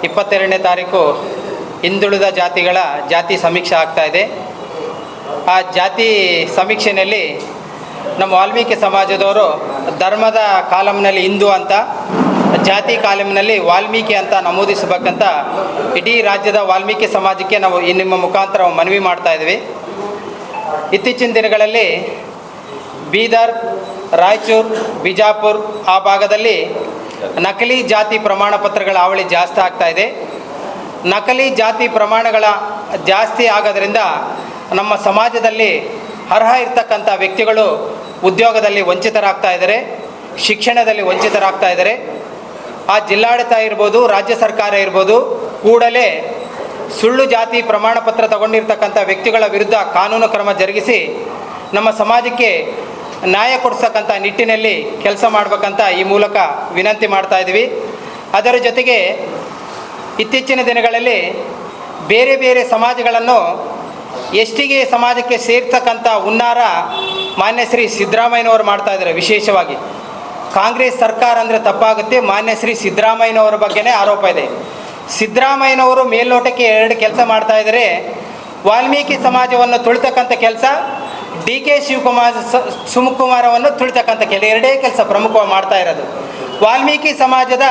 22ನೇ ತಾರೀಕು ಹಿಂದುಳಿದ ಜಾತಿಗಳ ಜಾತಿ ಸಮೀಕ್ಷೆ ಆಗ್ತಾಯಿದೆ. ಆ ಜಾತಿ ಸಮೀಕ್ಷೆಯಲ್ಲಿ ನಮ್ಮ ವಾಲ್ಮೀಕಿ ಸಮಾಜದವರು ಧರ್ಮದ ಕಾಲಮ್ನಲ್ಲಿ ಹಿಂದೂ ಅಂತ, ಜಾತಿ ಕಾಲಮ್ನಲ್ಲಿ ವಾಲ್ಮೀಕಿ ಅಂತ ನಮೂದಿಸಬೇಕಂತ ಇಡೀ ರಾಜ್ಯದ ವಾಲ್ಮೀಕಿ ಸಮಾಜಕ್ಕೆ ನಾವು ನಿಮ್ಮ ಮುಖಾಂತರ ಮನವಿ ಮಾಡ್ತಾಯಿದ್ವಿ. ಇತ್ತೀಚಿನ ದಿನಗಳಲ್ಲಿ ಬೀದರ್, ರಾಯಚೂರು, ಬಿಜಾಪುರ ಆ ಭಾಗದಲ್ಲಿ ನಕಲಿ ಜಾತಿ ಪ್ರಮಾಣ ಪತ್ರಗಳ ಹಾವಳಿ ಜಾಸ್ತಿ ಆಗ್ತಾಯಿದೆ. ನಕಲಿ ಜಾತಿ ಪ್ರಮಾಣಗಳ ಜಾಸ್ತಿ ಆಗೋದ್ರಿಂದ ನಮ್ಮ ಸಮಾಜದಲ್ಲಿ ಅರ್ಹ ಇರ್ತಕ್ಕಂಥ ವ್ಯಕ್ತಿಗಳು ಉದ್ಯೋಗದಲ್ಲಿ ವಂಚಿತರಾಗ್ತಾ ಇದ್ದಾರೆ, ಶಿಕ್ಷಣದಲ್ಲಿ ವಂಚಿತರಾಗ್ತಾ ಇದ್ದಾರೆ. ಆ ಜಿಲ್ಲಾಡಳಿತ ಇರ್ಬೋದು, ರಾಜ್ಯ ಸರ್ಕಾರ ಇರ್ಬೋದು, ಕೂಡಲೇ ಸುಳ್ಳು ಜಾತಿ ಪ್ರಮಾಣ ಪತ್ರ ತಗೊಂಡಿರ್ತಕ್ಕಂಥ ವ್ಯಕ್ತಿಗಳ ವಿರುದ್ಧ ಕಾನೂನು ಕ್ರಮ ಜರುಗಿಸಿ ನಮ್ಮ ಸಮಾಜಕ್ಕೆ ನ್ಯಾಯ ಕೊಡಿಸ್ತಕ್ಕಂಥ ನಿಟ್ಟಿನಲ್ಲಿ ಕೆಲಸ ಮಾಡಬೇಕಂತ ಈ ಮೂಲಕ ವಿನಂತಿ ಮಾಡ್ತಾ ಇದ್ದೀವಿ. ಅದರ ಜೊತೆಗೆ ಇತ್ತೀಚಿನ ದಿನಗಳಲ್ಲಿ ಬೇರೆ ಬೇರೆ ಸಮಾಜಗಳನ್ನು ಎಷ್ಟಿಗೆ ಸಮಾಜಕ್ಕೆ ಸೇರ್ತಕ್ಕಂಥ ಹುನ್ನಾರ ಮಾನ್ಯ ಶ್ರೀ ಸಿದ್ದರಾಮಯ್ಯನವರು ಮಾಡ್ತಾಯಿದ್ದಾರೆ. ವಿಶೇಷವಾಗಿ ಕಾಂಗ್ರೆಸ್ ಸರ್ಕಾರ ಅಂದರೆ ತಪ್ಪಾಗುತ್ತೆ, ಮಾನ್ಯ ಶ್ರೀ ಸಿದ್ದರಾಮಯ್ಯನವರ ಬಗ್ಗೆನೇ ಆರೋಪ ಇದೆ. ಸಿದ್ದರಾಮಯ್ಯನವರು ಮೇಲ್ನೋಟಕ್ಕೆ ಎರಡು ಕೆಲಸ ಮಾಡ್ತಾಯಿದ್ದಾರೆ. ವಾಲ್ಮೀಕಿ ಸಮಾಜವನ್ನು ತುಳಿತಕ್ಕಂಥ ಕೆಲಸ, DK ಶಿವಕುಮಾರವನ್ನು ತುಳಿತಕ್ಕಂಥ ಎರಡೇ ಕೆಲಸ ಪ್ರಮುಖವಾಗಿ ಮಾಡ್ತಾ ಇರೋದು. ವಾಲ್ಮೀಕಿ ಸಮಾಜದ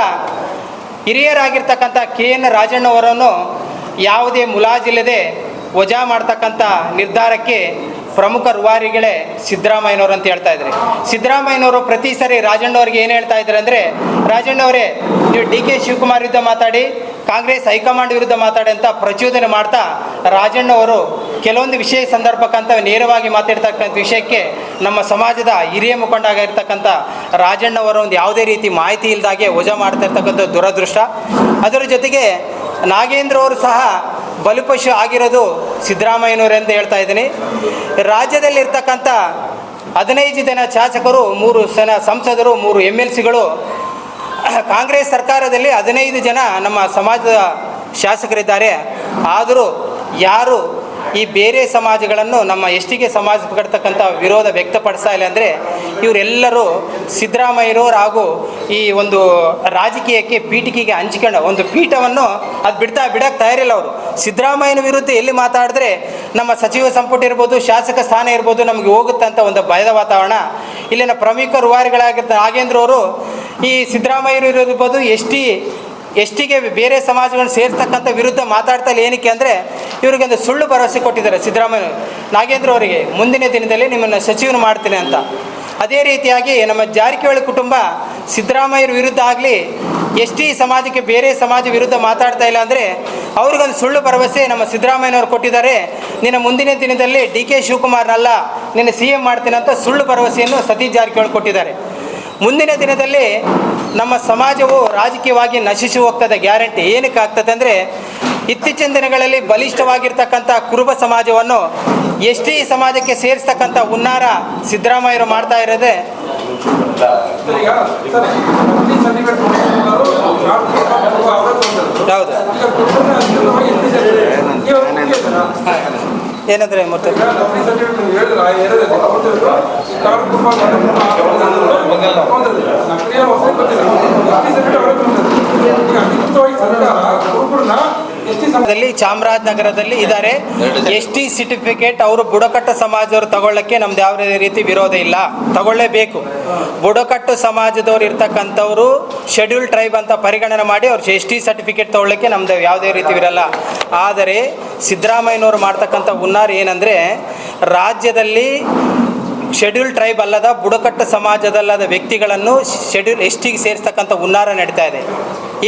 ಹಿರಿಯರಾಗಿರ್ತಕ್ಕಂಥ KN ರಾಜಣ್ಣವರನ್ನು ಯಾವುದೇ ಮುಲಾಜಿಲ್ಲದೆ ವಜಾ ಮಾಡ್ತಕ್ಕಂಥ ನಿರ್ಧಾರಕ್ಕೆ ಪ್ರಮುಖ ರೂವಾರಿಗಳೇ ಸಿದ್ದರಾಮಯ್ಯನವರು ಅಂತ ಹೇಳ್ತಾ ಇದ್ದಾರೆ. ಸಿದ್ದರಾಮಯ್ಯನವರು ಪ್ರತಿ ಸರಿ ರಾಜಣ್ಣವ್ರಿಗೆ ಏನು ಹೇಳ್ತಾ ಇದ್ದಾರೆ ಅಂದರೆ, ರಾಜಣ್ಣವರೇ ನೀವು DK ಶಿವಕುಮಾರ್ ವಿರುದ್ಧ ಮಾತಾಡಿ, ಕಾಂಗ್ರೆಸ್ ಹೈಕಮಾಂಡ್ ವಿರುದ್ಧ ಮಾತಾಡಿ ಅಂತ ಪ್ರಚೋದನೆ ಮಾಡ್ತಾ ರಾಜಣ್ಣವರು ಕೆಲವೊಂದು ವಿಷಯ ಸಂದರ್ಭಕ್ಕಂತ ನೇರವಾಗಿ ಮಾತಾಡ್ತಕ್ಕಂಥ ವಿಷಯಕ್ಕೆ ನಮ್ಮ ಸಮಾಜದ ಹಿರಿಯ ಮುಖಂಡಾಗಿರ್ತಕ್ಕಂಥ ರಾಜಣ್ಣವರು ಒಂದು ಯಾವುದೇ ರೀತಿ ಮಾಹಿತಿ ಇಲ್ಲದಾಗೆ ವಜಾ ಮಾಡ್ತಾ ಇರ್ತಕ್ಕಂಥ ದುರದೃಷ್ಟ. ಅದರ ಜೊತೆಗೆ ನಾಗೇಂದ್ರ ಅವರು ಸಹ ಬಲಿಪಶು ಆಗಿರೋದು ಸಿದ್ದರಾಮಯ್ಯನವರು ಅಂತ ಹೇಳ್ತಾ ಇದ್ದೀನಿ. ರಾಜ್ಯದಲ್ಲಿರ್ತಕ್ಕಂಥ 15 ಜನ ಶಾಸಕರು, 3 ಜನ ಸಂಸದರು, 3 MLCಗಳು, ಕಾಂಗ್ರೆಸ್ ಸರ್ಕಾರದಲ್ಲಿ 15 ಜನ ನಮ್ಮ ಸಮಾಜದ ಶಾಸಕರಿದ್ದಾರೆ. ಆದರೂ ಯಾರು ಈ ಬೇರೆ ಸಮಾಜಗಳನ್ನು ನಮ್ಮ ಎಷ್ಟಿಗೆ ಸಮಾಜ ಕಟ್ತಕ್ಕಂಥ ವಿರೋಧ ವ್ಯಕ್ತಪಡಿಸ್ತಾ ಇಲ್ಲ ಅಂದರೆ, ಇವರೆಲ್ಲರೂ ಸಿದ್ದರಾಮಯ್ಯನವರು ಹಾಗೂ ಈ ಒಂದು ರಾಜಕೀಯಕ್ಕೆ ಪೀಠಿಕೆಗೆ ಹಂಚಿಕೊಂಡು ಒಂದು ಪೀಠವನ್ನು ಅದು ಬಿಡಕ್ಕೆ ತಯಾರಿಲ್ಲ. ಅವರು ಸಿದ್ದರಾಮಯ್ಯನ ವಿರುದ್ಧ ಎಲ್ಲಿ ಮಾತಾಡಿದ್ರೆ ನಮ್ಮ ಸಚಿವ ಸಂಪುಟ ಇರ್ಬೋದು, ಶಾಸಕ ಸ್ಥಾನ ಇರ್ಬೋದು ನಮಗೆ ಹೋಗುತ್ತಂತ ಒಂದು ಭಯದ ವಾತಾವರಣ. ಇಲ್ಲಿನ ಪ್ರಮುಖ ರೂವಾರಿಗಳಾಗಿರ್ತ ನಾಗೇಂದ್ರ ಅವರು ಈ ಸಿದ್ದರಾಮಯ್ಯರು ಇರ್ಬೋದು, ಎಷ್ಟಿಗೆ ಬೇರೆ ಸಮಾಜಗಳನ್ನು ಸೇರ್ತಕ್ಕಂಥ ವಿರುದ್ಧ ಮಾತಾಡ್ತಾ ಇಲ್ಲ. ಏನಕ್ಕೆ ಅಂದರೆ ಇವರಿಗೆ ಒಂದು ಸುಳ್ಳು ಭರವಸೆ ಕೊಟ್ಟಿದ್ದಾರೆ ಸಿದ್ದರಾಮಯ್ಯ ನಾಗೇಂದ್ರ ಅವರಿಗೆ, ಮುಂದಿನ ದಿನದಲ್ಲಿ ನಿಮ್ಮನ್ನು ಸಚಿವನು ಮಾಡ್ತೀನಿ ಅಂತ. ಅದೇ ರೀತಿಯಾಗಿ ನಮ್ಮ ಜಾರಕಿಹೊಳಿ ಕುಟುಂಬ ಸಿದ್ದರಾಮಯ್ಯರ ವಿರುದ್ಧ ಆಗಲಿ, ST ಸಮಾಜಕ್ಕೆ ಬೇರೆ ಸಮಾಜ ವಿರುದ್ಧ ಮಾತಾಡ್ತಾ ಇಲ್ಲ ಅಂದರೆ ಅವ್ರಿಗೊಂದು ಸುಳ್ಳು ಭರವಸೆ ನಮ್ಮ ಸಿದ್ದರಾಮಯ್ಯನವರು ಕೊಟ್ಟಿದ್ದಾರೆ. ನಿನ್ನ ಮುಂದಿನ ದಿನದಲ್ಲಿ DK ಶಿವಕುಮಾರ್ನಲ್ಲ ನಿನ್ನ CM ಮಾಡ್ತೀನಿ ಅಂತ ಸುಳ್ಳು ಭರವಸೆಯನ್ನು ಸತೀಶ್ ಜಾರಕಿಹೊಳಿ ಕೊಟ್ಟಿದ್ದಾರೆ. ಮುಂದಿನ ದಿನದಲ್ಲಿ ನಮ್ಮ ಸಮಾಜವು ರಾಜಕೀಯವಾಗಿ ನಶಿಸಿ ಹೋಗ್ತದೆ ಗ್ಯಾರಂಟಿ. ಏನಕ್ಕೆ ಆಗ್ತದೆ ಅಂದರೆ, ಇತ್ತೀಚಿನ ದಿನಗಳಲ್ಲಿ ಬಲಿಷ್ಠವಾಗಿರ್ತಕ್ಕಂಥ ಕುರುಬ ಸಮಾಜವನ್ನು ST ಸಮಾಜಕ್ಕೆ ಸೇರಿಸ್ತಕ್ಕಂಥ ಹುನ್ನಾರ ಸಿದ್ದರಾಮಯ್ಯರು ಮಾಡ್ತಾ ಇರೋದೇ. ಹೌದು, ಏನಂದ್ರೆ ಮತ್ತೆ ಚಾಮರಾಜನಗರದಲ್ಲಿ ಇದ್ದಾರೆ. ST ಸರ್ಟಿಫಿಕೇಟ್ ಅವರು ಬುಡಕಟ್ಟು ಸಮಾಜದವರು ತಗೊಳ್ಳಕ್ಕೆ ನಮ್ದು ಯಾವುದೇ ರೀತಿ ವಿರೋಧ ಇಲ್ಲ, ತಗೊಳ್ಳೇಬೇಕು. ಬುಡಕಟ್ಟು ಸಮಾಜದವ್ರು ಇರ್ತಕ್ಕಂಥವ್ರು ಶೆಡ್ಯೂಲ್ ಟ್ರೈಬ್ ಅಂತ ಪರಿಗಣನೆ ಮಾಡಿ ಅವ್ರು ST ಸರ್ಟಿಫಿಕೇಟ್ ತಗೊಳ್ಳಕ್ಕೆ ನಮ್ದು ಯಾವುದೇ ರೀತಿ ಇರಲ್ಲ. ಆದರೆ ಸಿದ್ದರಾಮಯ್ಯನವರು ಮಾಡ್ತಕ್ಕಂಥ ಹುನ್ನಾರ ಏನಂದರೆ, ರಾಜ್ಯದಲ್ಲಿ ಶೆಡ್ಯೂಲ್ ಟ್ರೈಬ್ ಅಲ್ಲದ ಬುಡಕಟ್ಟು ಸಮಾಜದಲ್ಲದ ವ್ಯಕ್ತಿಗಳನ್ನು STಗೆ ಸೇರಿಸ್ತಕ್ಕಂಥ ಹುನ್ನಾರ ನಡೀತಾ ಇದೆ.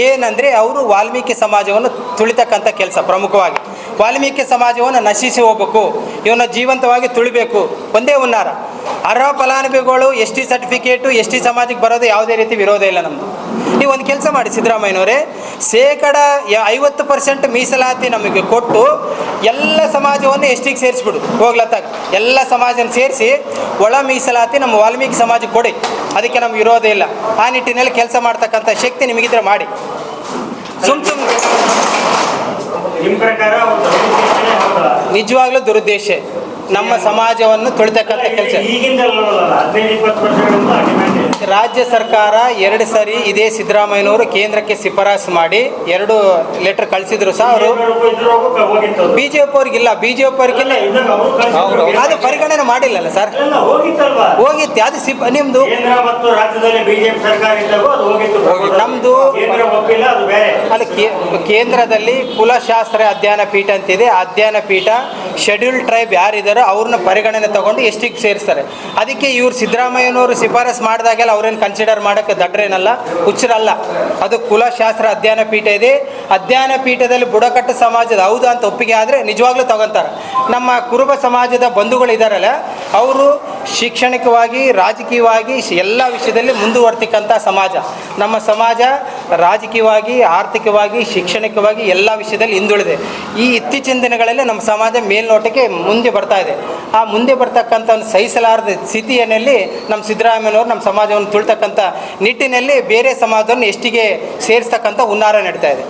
ಏನಂದರೆ ಅವರು ವಾಲ್ಮೀಕಿ ಸಮಾಜವನ್ನು ತುಳಿತಕ್ಕಂಥ ಕೆಲಸ. ಪ್ರಮುಖವಾಗಿ ವಾಲ್ಮೀಕಿ ಸಮಾಜವನ್ನು ನಶಿಸಿ ಹೋಗಬೇಕು, ಇವನ್ನ ಜೀವಂತವಾಗಿ ತುಳಿಬೇಕು, ಒಂದೇ ಹುನ್ನಾರ. ಅರ್ಹ ಫಲಾನುಭವಿಗಳು ST ಸರ್ಟಿಫಿಕೇಟು ST ಸಮಾಜಕ್ಕೆ ಬರೋದು ಯಾವುದೇ ರೀತಿ ವಿರೋಧ ಇಲ್ಲ ನಮ್ಮದು. ನೀವು ಒಂದು ಕೆಲಸ ಮಾಡಿ ಸಿದ್ದರಾಮಯ್ಯನವರೇ, 50% ಮೀಸಲಾತಿ ನಮಗೆ ಕೊಟ್ಟು ಎಲ್ಲ ಸಮಾಜವನ್ನು STಗೆ ಸೇರಿಸ್ಬಿಡು ಹೋಗ್ಲತ್ತಾಗ. ಎಲ್ಲ ಸಮಾಜನ ಸೇರಿಸಿ ಒಳ ಮೀಸಲಾತಿ ನಮ್ಮ ವಾಲ್ಮೀಕಿ ಸಮಾಜಕ್ಕೆ ಕೊಡಿ, ಅದಕ್ಕೆ ನಮ್ಗೆ ವಿರೋಧ ಇಲ್ಲ. ಆ ನಿಟ್ಟಿನಲ್ಲಿ ಕೆಲಸ ಮಾಡ್ತಕ್ಕಂಥ ಶಕ್ತಿ ನಿಮಗಿದ್ರೆ ಮಾಡಿ. ನಿಜವಾಗ್ಲೂ ದುರುದ್ದೇಶ ನಮ್ಮ ಸಮಾಜವನ್ನು ತುಳಿತಕ್ಕಂಥ ಕೆಲಸ. ರಾಜ್ಯ ಸರ್ಕಾರ 2 ಸರಿ ಇದೇ ಸಿದ್ದರಾಮಯ್ಯನವರು ಕೇಂದ್ರಕ್ಕೆ ಶಿಫಾರಸು ಮಾಡಿ 2 ಲೆಟರ್ ಕಳಿಸಿದ್ರು ಸಹ ಅವರು ಬಿ ಜೆ ಪಿ ಅವ್ರಿಗಿಲ್ಲ, ಬಿ ಜೆ ಪಿ ಅವ್ರಿಗೆ ಅದು ಪರಿಗಣನೆ ಮಾಡಿಲ್ಲಲ್ಲ ಸರ್. ಹೋಗಿತ್ತು ಅದು ನಿಮ್ಮದು ನಮ್ಮದು ಅಲ್ಲಿ ಕೇಂದ್ರದಲ್ಲಿ ಕುಲಶಾಸ್ತ್ರ ಅಧ್ಯಯನ ಪೀಠ ಅಂತಿದೆ. ಅಧ್ಯಯನ ಪೀಠ ಶೆಡ್ಯೂಲ್ಡ್ ಟ್ರೈಬ್ ಯಾರಿದ್ದಾರೋ ಅವ್ರನ್ನ ಪರಿಗಣನೆ ತಗೊಂಡು ಎಷ್ಟಿಗೆ ಸೇರಿಸ್ತಾರೆ. ಅದಕ್ಕೆ ಇವ್ರು ಸಿದ್ದರಾಮಯ್ಯನವರು ಶಿಫಾರಸು ಮಾಡಿದಾಗೆಲ್ಲ ಅವ್ರೇನು ಕನ್ಸಿಡರ್ ಮಾಡೋಕ್ಕೆ ದಡ್ರೇನಲ್ಲ, ಹುಚ್ಚರಲ್ಲ. ಅದು ಕುಲಶಾಸ್ತ್ರ ಅಧ್ಯಯನ ಪೀಠ ಇದೆ. ಅಧ್ಯಯನ ಪೀಠದಲ್ಲಿ ಬುಡಕಟ್ಟು ಸಮಾಜದ ಹೌದು ಅಂತ ಒಪ್ಪಿಗೆ ಆದರೆ ನಿಜವಾಗ್ಲೂ ತಗೊತಾರೆ. ನಮ್ಮ ಕುರುಬ ಸಮಾಜದ ಬಂಧುಗಳು ಇದ್ದಾರಲ್ಲ, ಅವರು ಶಿಕ್ಷಣಿಕವಾಗಿ ರಾಜಕೀಯವಾಗಿ ಎಲ್ಲ ವಿಷಯದಲ್ಲಿ ಮುಂದುವರ್ತಿಕ್ಕಂಥ ಸಮಾಜ. ನಮ್ಮ ಸಮಾಜ ರಾಜಕೀಯವಾಗಿ, ಆರ್ಥಿಕವಾಗಿ, ಶಿಕ್ಷಣಿಕವಾಗಿ ಎಲ್ಲ ವಿಷಯದಲ್ಲಿ ಹಿಂದುಳಿದೆ. ಈ ಇತ್ತೀಚಿನ ದಿನಗಳಲ್ಲಿ ನಮ್ಮ ಸಮಾಜ ಮೇಲ್ನೋಟಕ್ಕೆ ಮುಂದೆ ಬರ್ತಾ ಇದೆ. ಆ ಮುಂದೆ ಬರ್ತಕ್ಕಂಥ ಒಂದು ಸಹಿಸಲಾರದ ಸ್ಥಿತಿಯಲ್ಲಿ ನಮ್ಮ ಸಿದ್ದರಾಮಯ್ಯನವರು ನಮ್ಮ ಸಮಾಜವನ್ನು ತುಳ್ತಕ್ಕಂಥ ನಿಟ್ಟಿನಲ್ಲಿ ಬೇರೆ ಸಮಾಜವನ್ನು ಎಷ್ಟಿಗೆ ಸೇರಿಸ್ತಕ್ಕಂಥ ಹುನ್ನಾರ ನಡೀತಾ ಇದೆ.